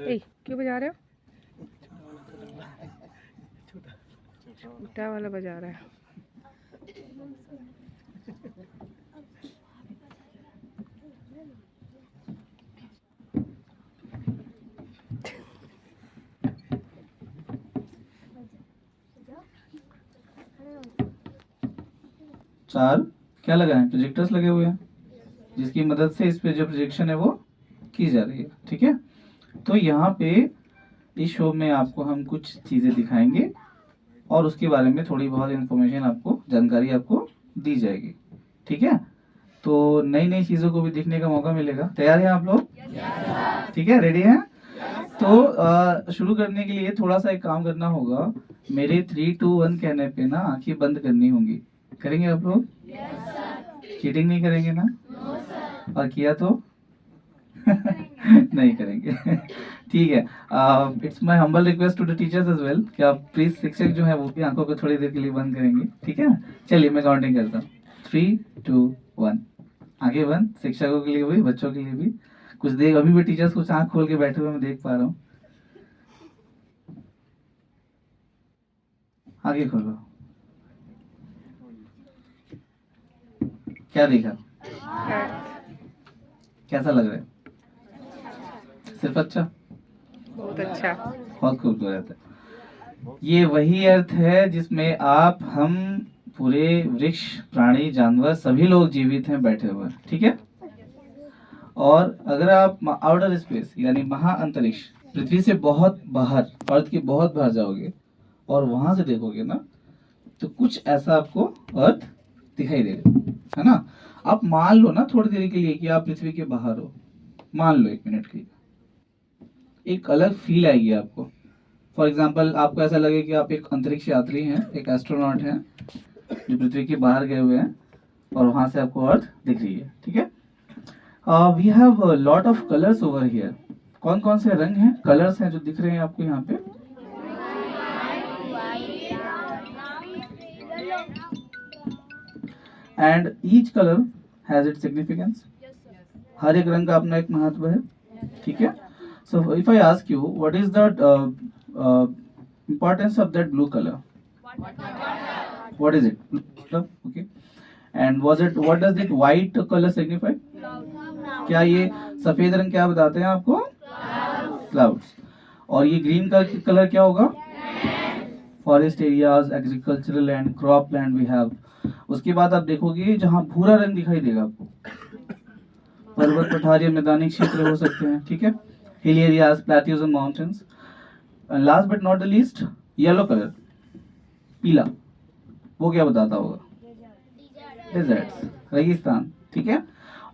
ए, क्यों बजा रहे हो? छोटा वाला बजा रहा है। चार क्या लगा है, प्रोजेक्टर्स लगे हुए हैं जिसकी मदद से इस पे जो प्रोजेक्शन है वो की जा रही है। ठीक है, तो यहाँ पे इस शो में आपको हम कुछ चीज़ें दिखाएंगे और उसके बारे में थोड़ी बहुत इंफॉर्मेशन आपको, जानकारी आपको दी जाएगी। ठीक है, तो नई नई चीज़ों को भी देखने का मौका मिलेगा। तैयार हैं आप लोग? ठीक है, रेडी हैं? तो शुरू करने के लिए थोड़ा सा एक काम करना होगा। मेरे 3, 2, 1 कहने पे ना आंखें बंद करनी होंगी। करेंगे आप लोग? चीटिंग नहीं करेंगे ना? और किया तो नहीं करेंगे। ठीक है, it's my humble request to the teachers as well कि आप प्लीज शिक्षक जो है वो भी आंखों को थोड़ी देर के लिए बंद करेंगे। ठीक है, चलिए मैं काउंटिंग करता हूँ। 3, 2, 1। आगे बंद, शिक्षकों के लिए भी, बच्चों के लिए भी। कुछ देर अभी भी टीचर्स कुछ आंख खोल के बैठे हुए मैं देख पा रहा हूँ। आगे खोलो। क्या देखा? कैसा लग रहा है? सिर्फ अच्छा? बहुत अच्छा। बहुत खूबसूरत है। ये वही अर्थ है जिसमें आप, हम, पूरे वृक्ष, प्राणी, जानवर सभी लोग जीवित हैं, बैठे हुए हैं। ठीक है, और अगर आप आउटर स्पेस यानी महा अंतरिक्ष, पृथ्वी से बहुत बाहर, अर्थ के बहुत बाहर जाओगे और वहां से देखोगे ना, तो कुछ ऐसा आपको अर्थ दिखाई देगा, है ना? आप मान लो ना थोड़ी देर के लिए कि आप पृथ्वी के बाहर हो, मान लो 1 मिनट के लिए, एक अलग फील आएगी आपको। फॉर एग्जाम्पल, आपको ऐसा लगे कि आप एक अंतरिक्ष यात्री हैं, एक एस्ट्रोनॉट हैं जो पृथ्वी के बाहर गए हुए हैं और वहां से आपको अर्थ दिख रही है। ठीक है, we have lot of colours over here. कौन कौन से रंग हैं, कलर्स हैं जो दिख रहे हैं आपको यहाँ पे? And each colour has it significance. हर एक रंग का अपना एक महत्व है। ठीक है, so if I ask you what is the importance of that blue color, what is it? Okay, and what does it white color signify? क्या ये सफेद रंग क्या बताते हैं आपको? क्लाउड्स। और ये ग्रीन कलर क्या होगा? Forest areas, agricultural land, crop land we have. उसके बाद आप देखोगे जहाँ भूरा रंग दिखाई देगा आपको, पर्वत, पठारी, मैदानी क्षेत्र हो सकते हैं। ठीक है, हिल areas, plateaus and mountains. Last but not the least, yellow colour, पीला, वो क्या बताता होगा? डेजर्ट्स, रेगिस्तान। ठीक है,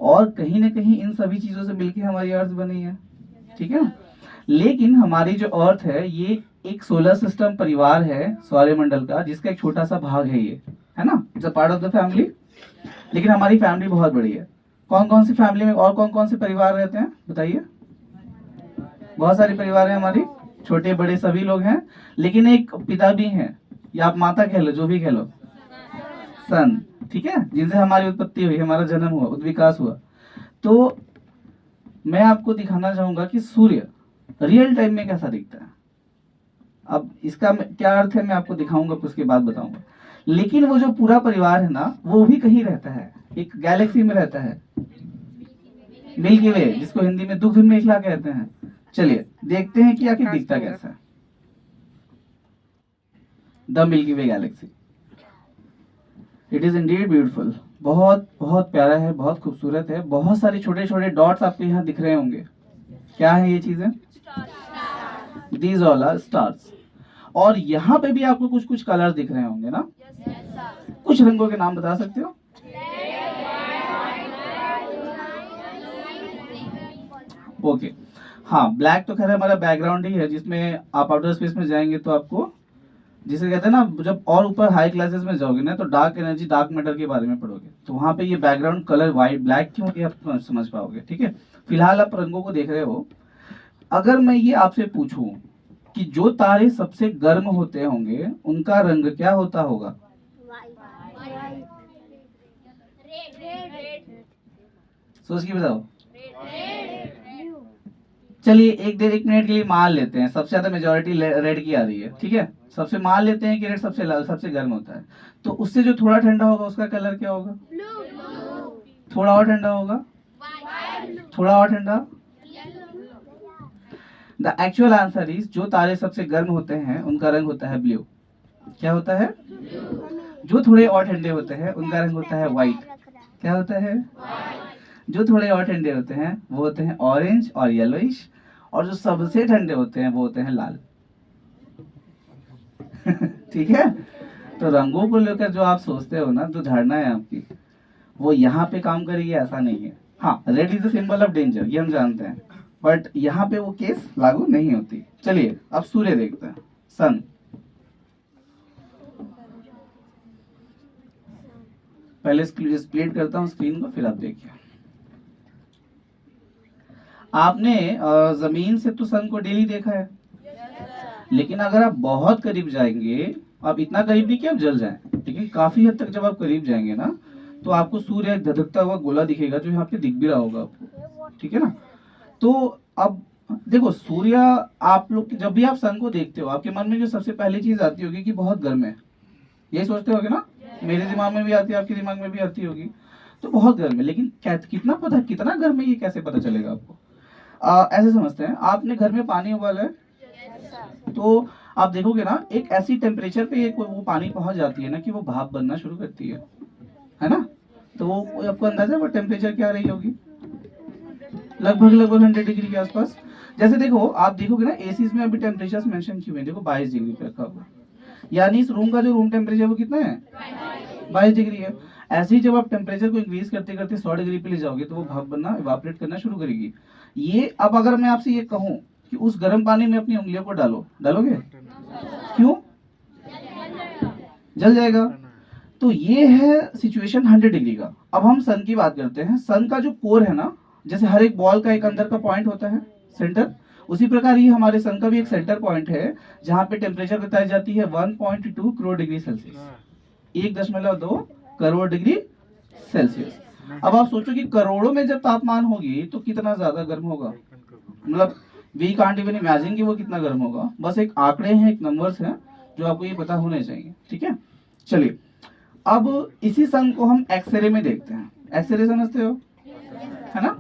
और कहीं ना कहीं इन सभी चीजों से मिलकर हमारी अर्थ बनी है। ठीक है, लेकिन हमारी जो अर्थ है ये एक सोलर सिस्टम परिवार है सौरमंडल का, जिसका एक छोटा सा भाग है ये, है ना? It's a part of the family. लेकिन हमारी फैमिली बहुत बड़ी है। कौन कौन सी फैमिली में और कौन कौन से परिवार रहते हैं बताइए? बहुत सारे परिवार हैं हमारी, छोटे बड़े सभी लोग हैं, लेकिन एक पिता भी हैं, या आप माता कह लो, जो भी कह लो, सन। ठीक है, जिनसे हमारी उत्पत्ति हुई, हमारा जन्म हुआ, विकास हुआ। तो मैं आपको दिखाना चाहूंगा कि सूर्य रियल टाइम में कैसा दिखता है। अब इसका क्या अर्थ है मैं आपको दिखाऊंगा, उसके बाद बताऊंगा। लेकिन वो जो पूरा परिवार है ना, वो भी कहीं रहता है, एक गैलेक्सी में रहता है, मिल्की वे, जिसको हिंदी में दुग्ध मेखला कहते हैं। चलिए देखते हैं कि आखिर दिखता कैसा है the milky way Galaxy. It is Indeed beautiful, बहुत बहुत प्यारा है, बहुत खूबसूरत है। बहुत सारे छोटे छोटे डॉट्स आपको यहाँ दिख रहे होंगे। क्या है ये चीजें? These all are stars. और यहाँ पे भी आपको कुछ कुछ कलर्स दिख रहे होंगे ना? कुछ रंगों के नाम बता सकते हो? ओके, हाँ, ब्लैक तो खैर हमारा बैकग्राउंड ही है, जिसमें आप आउटर स्पेस में जाएंगे तो आपको, जिसे कहते हैं ना, जब और ऊपर हाई क्लासेस में जाओगे ना तो डार्क एनर्जी, डार्क मैटर के बारे में पढ़ोगे, तो वहां पे ये बैकग्राउंड कलर व्हाइट, ब्लैक क्यों, ये आप समझ पाओगे। ठीक है, फिलहाल आप रंगों को देख रहे हो। अगर मैं ये आपसे पूछूं कि जो तारे सबसे गर्म होते होंगे उनका रंग क्या होता होगा? सोच के बताओ। चलिए एक मिनट के लिए मान लेते हैं सबसे ज्यादा मेजोरिटी रेड की आ रही है, ठीक है, सबसे मान लेते हैं कि रेड सबसे गर्म होता है, तो उससे जो थोड़ा ठंडा होगा उसका कलर क्या होगा? थोड़ा और ठंडा होगा, थोड़ा और ठंडा। द एक्चुअल आंसर इज जो तारे सबसे गर्म होते हैं उनका रंग होता है ब्लू। क्या होता है? जो थोड़े और ठंडे होते हैं उनका रंग होता है व्हाइट। क्या होता है? जो थोड़े और ठंडे होते हैं वो होते हैं ऑरेंज और येलोइश, और जो सबसे ठंडे होते हैं वो होते हैं लाल। ठीक है, तो रंगों को लेकर जो आप सोचते हो ना, जो धारणा है आपकी, वो यहाँ पे काम करेगी ऐसा नहीं है। हाँ, red is the symbol of danger, ये हम जानते हैं, बट यहाँ पे वो केस लागू नहीं होती। चलिए अब सूर्य देखते हैं, सन। पहले स्प्लिट करता हूँ स्क्रीन को, फिर आप देखिए। आपने जमीन से तो सन को डेली देखा है, लेकिन अगर आप बहुत करीब जाएंगे, आप इतना करीब नहीं कि आप जल जाएं, लेकिन काफी हद तक जब आप करीब जाएंगे ना, तो आपको सूर्य एक धधकता हुआ गोला दिखेगा जो यहाँ पे दिख भी रहा होगा आपको, ठीक है ना। तो अब देखो, सूर्य, आप लोग जब भी आप सन को देखते हो, आपके मन में जो सबसे पहली चीज आती होगी कि बहुत गर्म है, यही सोचते होगे ना। मेरे दिमाग में भी आती है, आपके दिमाग में भी आती होगी, तो बहुत गर्म है। लेकिन कितना पता, कितना गर्म है ये कैसे पता चलेगा आपको? ऐसे समझते हैं, आपने घर में पानी उबाला है, तो आप देखोगे ना, एक ऐसी टेम्परेचर पे वो पानी पहुंच जाती है ना कि वो भाप बनना शुरू करती है ना। तो वो आपको अंदाजा है वो टेम्परेचर क्या रही होगी? लगभग 100 डिग्री के आसपास। जैसे देखो, आप देखोगे ना, एसीज में अभी टेम्परेचर मेंशन किए हुए हैं, देखो 22 डिग्री पे रखा हुआ, यानी इस रूम का जो रूम टेम्परेचर वो कितना है? 22 डिग्री है। ऐसे ही जब आप टेम्परेचर को इंक्रीज करते करते 100 डिग्री पे ले जाओगे तो वो भाप बनना, इवापोरेट करना शुरू करेगी। ये अब अगर मैं आपसे ये कहूँ कि उस गर्म पानी में अपनी उंगलियों को डालो, डालोगे? क्यों? जल जाएगा। तो ये है सिचुएशन 100 डिग्री का। अब हम सन की बात करते हैं। सन का जो कोर है ना, जैसे हर एक बॉल का एक अंदर का पॉइंट होता है, सेंटर, उसी प्रकार ही हमारे सन का भी एक सेंटर पॉइंट है जहां पे टेम्परेचर बताई जाती है 1.2 crore degree Celsius, 1.2 crore degree Celsius. अब आप सोचो कि करोड़ों में जब तापमान होगी तो कितना ज्यादा गर्म होगा, मतलब वी कांट इवन इमेजिन कि वो कितना गर्म होगा। बस एक आंकड़े हैं, एक नंबर्स हैं जो आपको ये पता होने चाहिए, ठीक है। चलिए, अब इसी सन को हम एक्सरे में देखते हैं। एक्सरे समझते हो, है ना?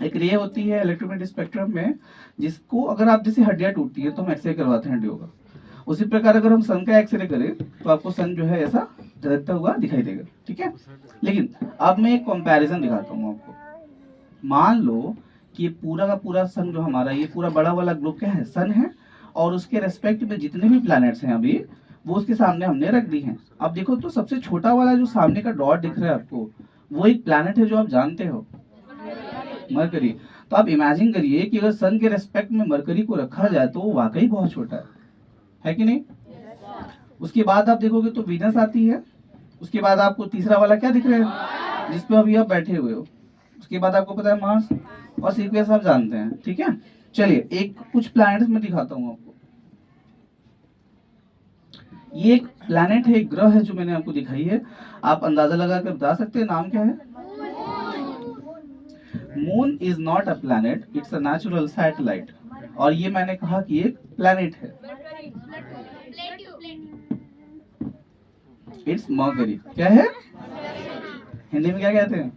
एक रे होती है इलेक्ट्रोमैग्नेटिक स्पेक्ट्रम में, जिसको अगर आप, जैसे हड्डियां टूटती है तो हम एक्सरे करवाते हैं हड्डियों का, उसी प्रकार अगर हम सन का एक्सरे करें तो आपको सन जो है ऐसा झलकता हुआ दिखाई देगा, ठीक है। लेकिन अब मैं एक कंपैरिजन दिखाता हूँ आपको। मान लो कि ये पूरा का पूरा सन जो हमारा, ये पूरा बड़ा वाला ग्लोब क्या है? सन है, और उसके रेस्पेक्ट में जितने भी प्लैनेट्स हैं अभी, वो उसके सामने हमने रख दी हैं। अब देखो तो सबसे छोटा वाला जो सामने का डॉट दिख रहा है आपको, वो एक प्लैनेट है जो आप जानते हो, मरकरी। तो आप इमेजिन करिए कि अगर सन के रेस्पेक्ट में मरकरी को रखा जाए तो वो वाकई बहुत छोटा है कि नहीं? उसके बाद आप देखोगे तो वीनस आती है, उसके बाद आपको तीसरा वाला क्या दिख रहा है जिसपे अभी आप बैठे हुए हो, उसके बाद आपको पता है मार्स, और सीक्वेंस आप जानते हैं, ठीक है। चलिए एक कुछ प्लैनेट्स में दिखाता हूँ आपको। ये एक प्लैनेट है, एक ग्रह है जो मैंने आपको दिखाई है। आप अंदाजा लगा कर बता सकते हैं नाम क्या है? Moon is not a planet, it's a natural satellite. और ये मैंने कहा कि एक प्लैनेट है, इट्स मरकरी। क्या है? हिंदी में क्या कहते हैं?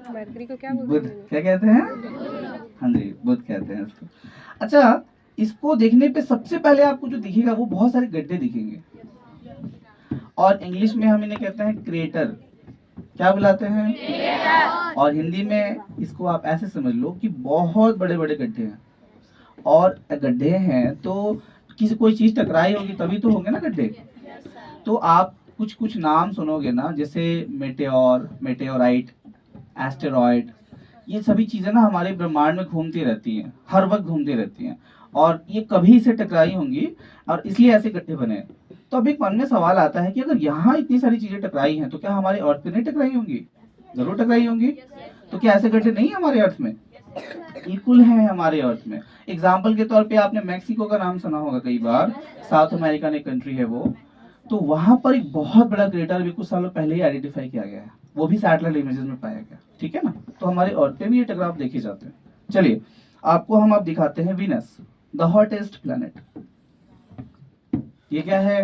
मरकरी को क्या बुध। बोलते हैं? क्या कहते हैं? हाँ जी, बुध कहते हैं इसको। अच्छा, इसको देखने पे सबसे पहले आपको जो दिखेगा वो बहुत सारे गड्ढे दिखेंगे, और इंग्लिश में हम इन्हें कहते हैं क्रेटर। क्या बुलाते हैं? और हिंदी में इसको आप ऐसे समझ लो कि बहुत बड़े बड़े गड्ढे हैं, और गड्ढे हैं तो किसी कोई चीज टकराई होगी तभी तो होंगे ना गड्ढे। तो आप कुछ कुछ नाम सुनोगे ना, जैसे मेटेओर, मेटेओराइट, एस्टेरॉयड, ये सभी चीजें ना हमारे ब्रह्मांड में घूमती रहती हैं, हर वक्त घूमती रहती हैं, और ये कभी से टकराई होंगी और इसलिए ऐसे गड्ढे बने हैं। तो अब एक मन में सवाल आता है कि अगर यहाँ इतनी सारी चीजें टकराई हैं तो क्या हमारे अर्थ पे नहीं टकराई होंगी? जरूर टकराई होंगी। तो क्या ऐसे गड्ढे नहीं है हमारे अर्थ में? बिल्कुल है हमारे अर्थ में। एग्जाम्पल के तौर पे आपने मैक्सिको का नाम सुना होगा कई बार, साउथ अमेरिका में कंट्री है वो। तो वहां पर एक बहुत बड़ा क्रेटर अभी कुछ सालों पहले ही आइडेंटिफाई किया गया है। वो भी सैटेलाइट इमेजेस में पाया गया, ठीक है ना। तो हमारे अर्थ पे भी ये टकराव देखे जाते हैं। चलिए आपको हम अब दिखाते हैं वीनस, द हॉटेस्ट प्लैनेट। ये क्या है?